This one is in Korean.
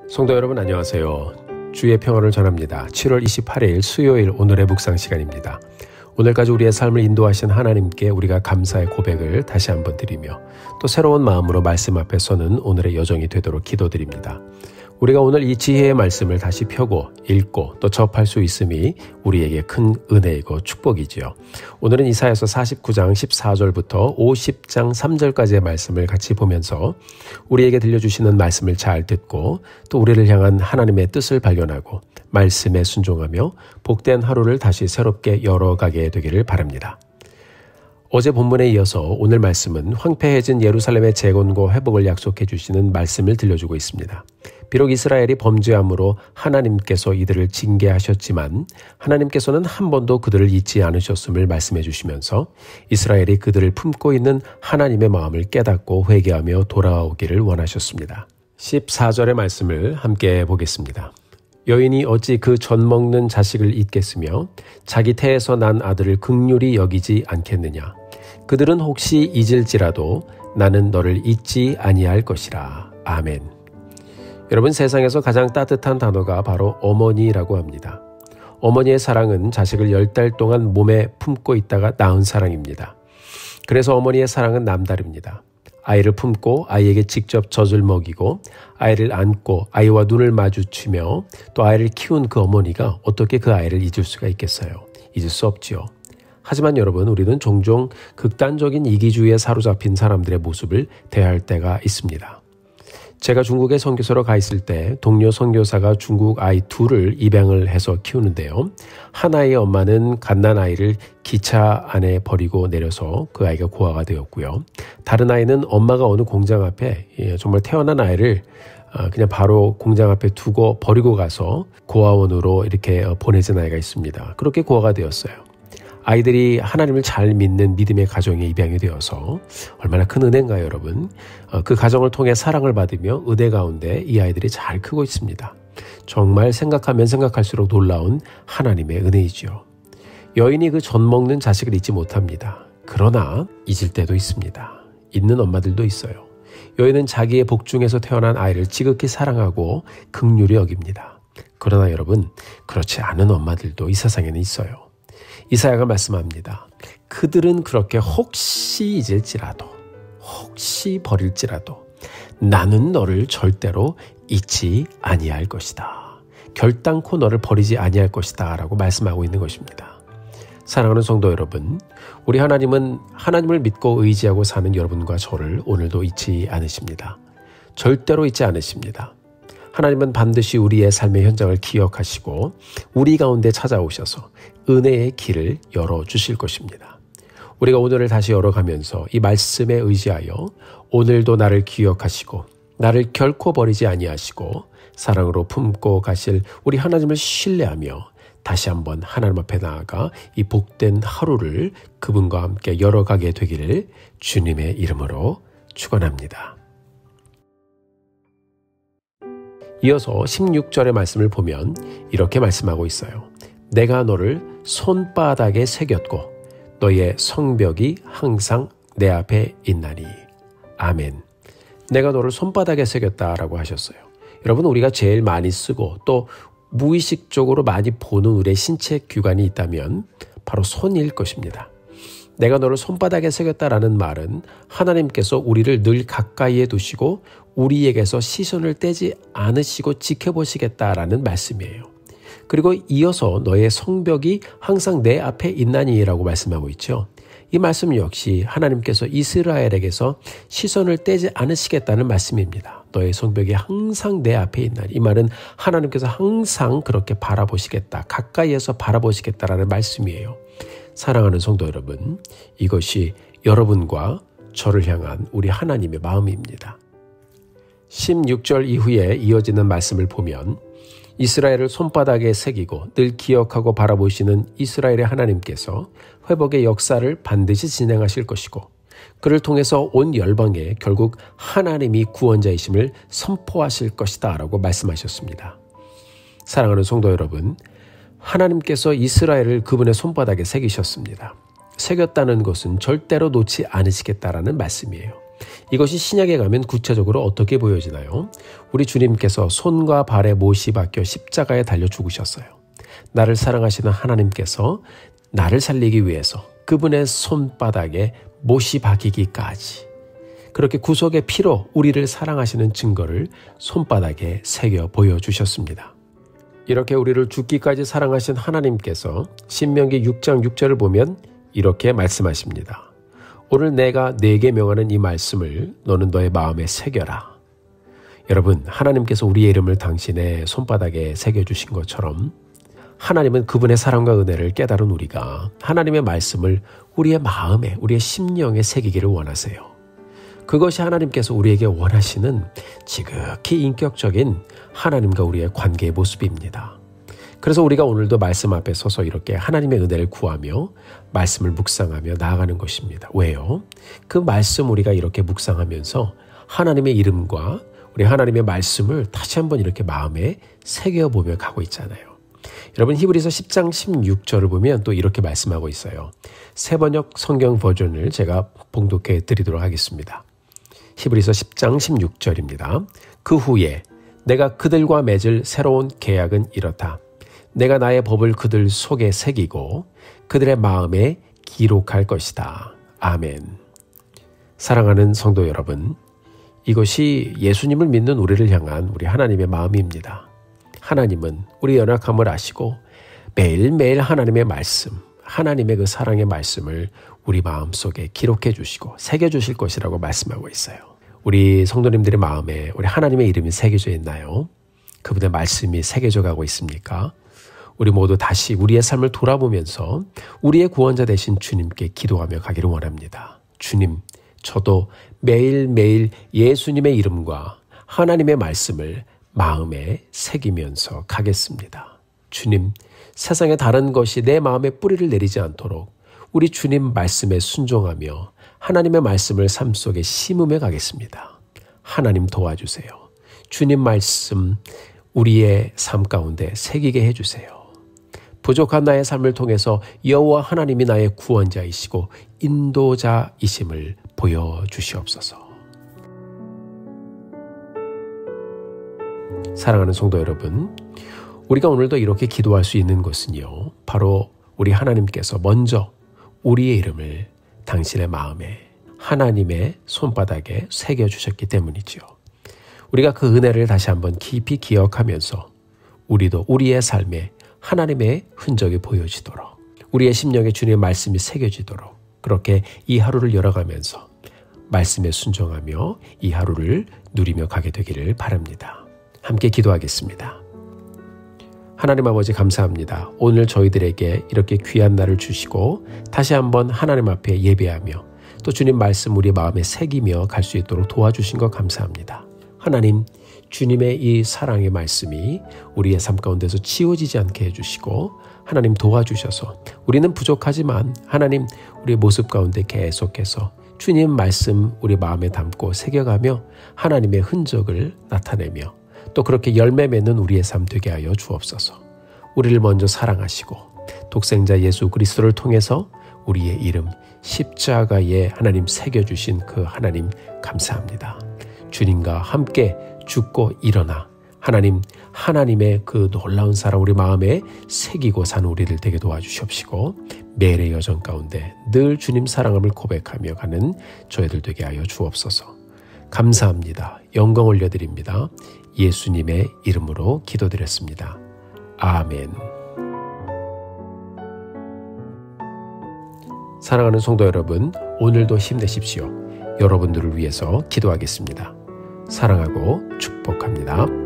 성도 여러분 안녕하세요. 주의 평안을 전합니다. 7월 28일 수요일 오늘의 묵상 시간입니다. 오늘까지 우리의 삶을 인도하신 하나님께 우리가 감사의 고백을 다시 한번 드리며 또 새로운 마음으로 말씀 앞에 서는 오늘의 여정이 되도록 기도드립니다. 우리가 오늘 이 지혜의 말씀을 다시 펴고 읽고 또 접할 수 있음이 우리에게 큰 은혜이고 축복이지요. 오늘은 이사야서 49장 14절부터 50장 3절까지의 말씀을 같이 보면서 우리에게 들려주시는 말씀을 잘 듣고 또 우리를 향한 하나님의 뜻을 발견하고 말씀에 순종하며 복된 하루를 다시 새롭게 열어가게 되기를 바랍니다. 어제 본문에 이어서 오늘 말씀은 황폐해진 예루살렘의 재건과 회복을 약속해 주시는 말씀을 들려주고 있습니다. 비록 이스라엘이 범죄함으로 하나님께서 이들을 징계하셨지만 하나님께서는 한 번도 그들을 잊지 않으셨음을 말씀해 주시면서 이스라엘이 그들을 품고 있는 하나님의 마음을 깨닫고 회개하며 돌아오기를 원하셨습니다. 14절의 말씀을 함께 보겠습니다. 여인이 어찌 그 젖 먹는 자식을 잊겠으며 자기 태에서 난 아들을 긍휼히 여기지 않겠느냐. 그들은 혹시 잊을지라도 나는 너를 잊지 아니할 것이라. 아멘. 여러분, 세상에서 가장 따뜻한 단어가 바로 어머니라고 합니다. 어머니의 사랑은 자식을 10달 동안 몸에 품고 있다가 낳은 사랑입니다. 그래서 어머니의 사랑은 남다릅니다. 아이를 품고 아이에게 직접 젖을 먹이고 아이를 안고 아이와 눈을 마주치며 또 아이를 키운 그 어머니가 어떻게 그 아이를 잊을 수가 있겠어요? 잊을 수 없지요. 하지만 여러분, 우리는 종종 극단적인 이기주의에 사로잡힌 사람들의 모습을 대할 때가 있습니다. 제가 중국에 선교사로 가 있을 때 동료 선교사가 중국 아이 둘을 입양을 해서 키우는데요. 하나의 엄마는 갓난 아이를 기차 안에 버리고 내려서 그 아이가 고아가 되었고요. 다른 아이는 엄마가 어느 공장 앞에 정말 태어난 아이를 그냥 바로 공장 앞에 두고 버리고 가서 고아원으로 이렇게 보내진 아이가 있습니다. 그렇게 고아가 되었어요. 아이들이 하나님을 잘 믿는 믿음의 가정에 입양이 되어서 얼마나 큰 은혜인가요, 여러분? 그 가정을 통해 사랑을 받으며 은혜 가운데 이 아이들이 잘 크고 있습니다. 정말 생각하면 생각할수록 놀라운 하나님의 은혜이지요. 여인이 그 젖 먹는 자식을 잊지 못합니다. 그러나 잊을 때도 있습니다. 잊는 엄마들도 있어요. 여인은 자기의 복중에서 태어난 아이를 지극히 사랑하고 긍휼히 여깁니다. 그러나 여러분, 그렇지 않은 엄마들도 이 세상에는 있어요. 이사야가 말씀합니다. 그들은 그렇게 혹시 잊을지라도, 혹시 버릴지라도 나는 너를 절대로 잊지 아니할 것이다. 결단코 너를 버리지 아니할 것이다 라고 말씀하고 있는 것입니다. 사랑하는 성도 여러분, 우리 하나님은 하나님을 믿고 의지하고 사는 여러분과 저를 오늘도 잊지 않으십니다. 절대로 잊지 않으십니다. 하나님은 반드시 우리의 삶의 현장을 기억하시고 우리 가운데 찾아오셔서 은혜의 길을 열어주실 것입니다. 우리가 오늘을 다시 열어가면서 이 말씀에 의지하여 오늘도 나를 기억하시고 나를 결코 버리지 아니하시고 사랑으로 품고 가실 우리 하나님을 신뢰하며 다시 한번 하나님 앞에 나아가 이 복된 하루를 그분과 함께 열어가게 되기를 주님의 이름으로 축원합니다. 이어서 16절의 말씀을 보면 이렇게 말씀하고 있어요. 내가 너를 손바닥에 새겼고 너의 성벽이 항상 내 앞에 있나니. 아멘. 내가 너를 손바닥에 새겼다라고 하셨어요. 여러분, 우리가 제일 많이 쓰고 또 무의식적으로 많이 보는 우리의 신체 기관이 있다면 바로 손일 것입니다. 내가 너를 손바닥에 새겼다라는 말은 하나님께서 우리를 늘 가까이에 두시고 우리에게서 시선을 떼지 않으시고 지켜보시겠다라는 말씀이에요. 그리고 이어서 너의 성벽이 항상 내 앞에 있나니라고 말씀하고 있죠. 이 말씀 역시 하나님께서 이스라엘에게서 시선을 떼지 않으시겠다는 말씀입니다. 너의 성벽이 항상 내 앞에 있나니. 이 말은 하나님께서 항상 그렇게 바라보시겠다, 가까이에서 바라보시겠다라는 말씀이에요. 사랑하는 성도 여러분, 이것이 여러분과 저를 향한 우리 하나님의 마음입니다. 16절 이후에 이어지는 말씀을 보면 이스라엘을 손바닥에 새기고 늘 기억하고 바라보시는 이스라엘의 하나님께서 회복의 역사를 반드시 진행하실 것이고 그를 통해서 온 열방에 결국 하나님이 구원자이심을 선포하실 것이다 라고 말씀하셨습니다. 사랑하는 성도 여러분, 하나님께서 이스라엘을 그분의 손바닥에 새기셨습니다. 새겼다는 것은 절대로 놓지 않으시겠다라는 말씀이에요. 이것이 신약에 가면 구체적으로 어떻게 보여지나요? 우리 주님께서 손과 발에 못이 박혀 십자가에 달려 죽으셨어요. 나를 사랑하시는 하나님께서 나를 살리기 위해서 그분의 손바닥에 못이 박히기까지 그렇게 구속의 피로 우리를 사랑하시는 증거를 손바닥에 새겨 보여주셨습니다. 이렇게 우리를 죽기까지 사랑하신 하나님께서 신명기 6장 6절을 보면 이렇게 말씀하십니다. 오늘 내가 네게 명하는 이 말씀을 너는 너의 마음에 새겨라. 여러분, 하나님께서 우리의 이름을 당신의 손바닥에 새겨주신 것처럼 하나님은 그분의 사랑과 은혜를 깨달은 우리가 하나님의 말씀을 우리의 마음에, 우리의 심령에 새기기를 원하세요. 그것이 하나님께서 우리에게 원하시는 지극히 인격적인 하나님과 우리의 관계의 모습입니다. 그래서 우리가 오늘도 말씀 앞에 서서 이렇게 하나님의 은혜를 구하며 말씀을 묵상하며 나아가는 것입니다. 왜요? 그 말씀 우리가 이렇게 묵상하면서 하나님의 이름과 우리 하나님의 말씀을 다시 한번 이렇게 마음에 새겨보며 가고 있잖아요. 여러분, 히브리서 10장 16절을 보면 또 이렇게 말씀하고 있어요. 새번역 성경 버전을 제가 봉독해 드리도록 하겠습니다. 히브리서 10장 16절입니다. 그 후에 내가 그들과 맺을 새로운 계약은 이렇다. 내가 나의 법을 그들 속에 새기고 그들의 마음에 기록할 것이다. 아멘. 사랑하는 성도 여러분, 이것이 예수님을 믿는 우리를 향한 우리 하나님의 마음입니다. 하나님은 우리 연약함을 아시고 매일매일 하나님의 말씀, 하나님의 그 사랑의 말씀을 우리 마음속에 기록해 주시고 새겨 주실 것이라고 말씀하고 있어요. 우리 성도님들의 마음에 우리 하나님의 이름이 새겨져 있나요? 그분의 말씀이 새겨져 가고 있습니까? 우리 모두 다시 우리의 삶을 돌아보면서 우리의 구원자 되신 주님께 기도하며 가기를 원합니다. 주님, 저도 매일매일 예수님의 이름과 하나님의 말씀을 마음에 새기면서 가겠습니다. 주님, 세상의 다른 것이 내 마음에 뿌리를 내리지 않도록 우리 주님 말씀에 순종하며 하나님의 말씀을 삶 속에 심으며 가겠습니다. 하나님 도와주세요. 주님 말씀 우리의 삶 가운데 새기게 해주세요. 부족한 나의 삶을 통해서 여호와 하나님이 나의 구원자이시고 인도자이심을 보여주시옵소서. 사랑하는 성도 여러분, 우리가 오늘도 이렇게 기도할 수 있는 것은요, 바로 우리 하나님께서 먼저 우리의 이름을 당신의 마음에 하나님의 손바닥에 새겨주셨기 때문이죠. 우리가 그 은혜를 다시 한번 깊이 기억하면서 우리도 우리의 삶에 하나님의 흔적이 보여지도록, 우리의 심령에 주님의 말씀이 새겨지도록 그렇게 이 하루를 열어가면서 말씀에 순종하며 이 하루를 누리며 가게 되기를 바랍니다. 함께 기도하겠습니다. 하나님 아버지, 감사합니다. 오늘 저희들에게 이렇게 귀한 날을 주시고 다시 한번 하나님 앞에 예배하며 또 주님 말씀 우리 마음에 새기며 갈 수 있도록 도와주신 것 감사합니다. 하나님, 주님의 이 사랑의 말씀이 우리의 삶 가운데서 치워지지 않게 해주시고 하나님 도와주셔서 우리는 부족하지만 하나님 우리의 모습 가운데 계속해서 주님 말씀 우리 마음에 담고 새겨가며 하나님의 흔적을 나타내며 또 그렇게 열매 맺는 우리의 삶 되게 하여 주옵소서. 우리를 먼저 사랑하시고 독생자 예수 그리스도를 통해서 우리의 이름 십자가에 하나님 새겨주신 그 하나님 감사합니다. 주님과 함께 죽고 일어나 하나님의 그 놀라운 사랑 우리 마음에 새기고 사는 우리들 되게 도와주시옵시고 매일의 여정 가운데 늘 주님 사랑함을 고백하며 가는 저희들 되게 하여 주옵소서. 감사합니다. 영광 올려드립니다. 예수님의 이름으로 기도드렸습니다. 아멘. 사랑하는 성도 여러분, 오늘도 힘내십시오. 여러분들을 위해서 기도하겠습니다. 사랑하고 축복합니다.